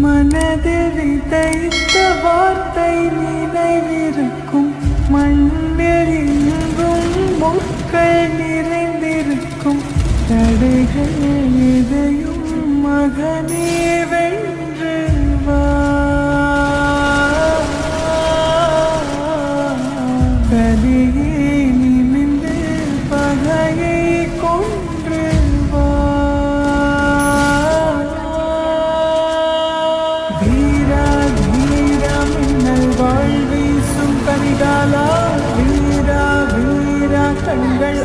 மனதில் விதைத்த வார்த்தை நினைவிருக்கும், மண்ணில் இன்றும் முட்கள் நிறைந்திருக்கும். தடைகள் எதையும் மகனே வென்று வா, கலியே நிமிந்து பகையை கொன்று வா. வீரா வீரா மின்னல் வாழ் வீசும் கரிகாலா, வீரா வீரா கண்கள்